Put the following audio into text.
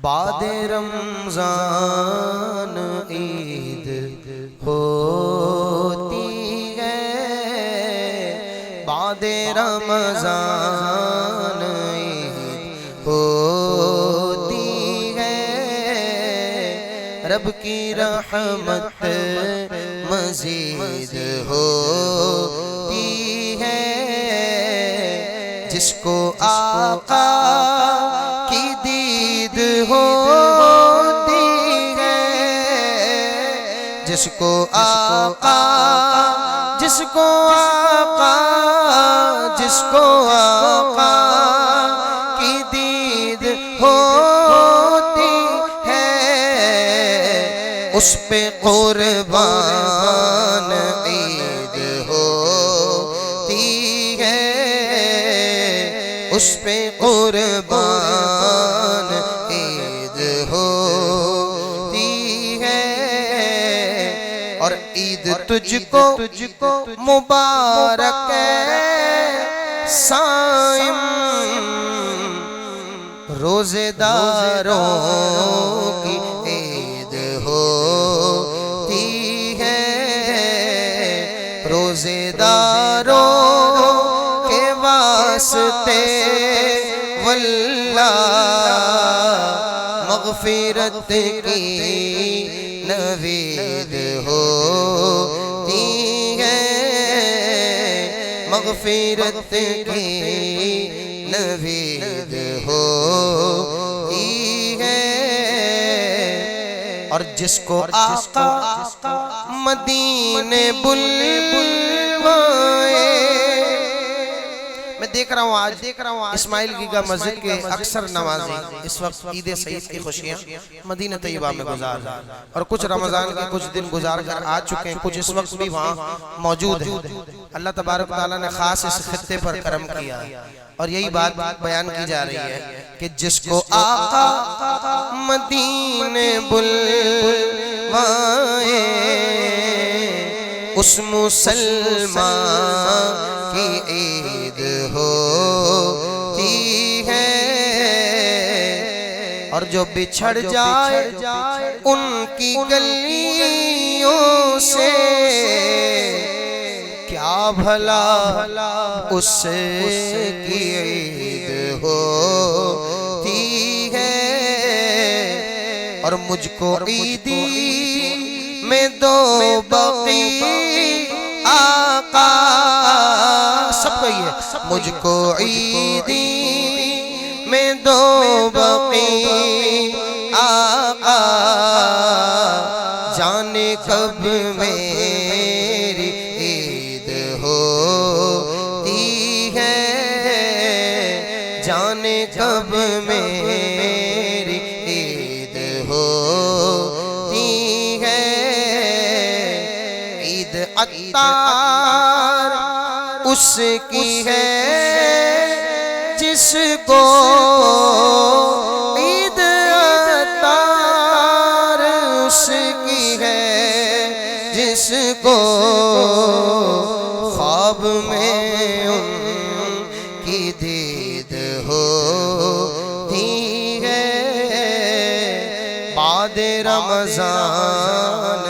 بعد رمضان عید ہوتی ہے، بعد رمضان عید ہوتی ہے، رب کی رحمت مزید ہوتی ہے، جس کو آقا کی دید ہوتی ہے، جس کو آقا جس کو آقا جس کو آقا کی دید ہوتی ہے، اس پہ قربان عید ہوتی ہے، اس پہ قربان عید ہوتی ہے، اور عید تجھ کو مبارک ہے صائم، روزے داروں کی عید ہوتی ہے، روزے داروں کے واسطے واللہ مغفرت کی نوید ہوتی ہے، مغفرت کی نوید ہوتی ہے، اور جس کو آقا مدینے بلوائے، میں دیکھ رہا ہوں آج اسماعیل گیگا مسجد کے اکثر نمازی اس وقت عید سعید کی خوشیاں مدینہ طیبہ میں گزار رہے ہیں، اور کچھ رمضان کے کچھ دن گزار کر آ چکے ہیں، کچھ اس وقت بھی وہاں موجود ہیں۔ اللہ تبارک تعالیٰ نے خاص اس خطے پر کرم کیا ہے، اور یہی بات بیان کی جا رہی ہے کہ جس کو آقا مدینے بلوائے، اس مسلمان کی عید ہوتی ہے، اور جو بچھڑ جائے ان کی گلیوں سے، کیا بھلا اس کی عید ہوتی ہے، اور مجھ کو عیدی میں دو بقی آقا، سب کو یہ مجھ کو عیدی میں دو بقی آقا، جانے کب میری عید ہوتی ہے، جانے کب میری عید ہوتی ہے، عید عطار اس کی ہے جس کو عید عطار اس کی ہے جس کو خواب میں ان کی دید ہوتی ہے، بعد رمضان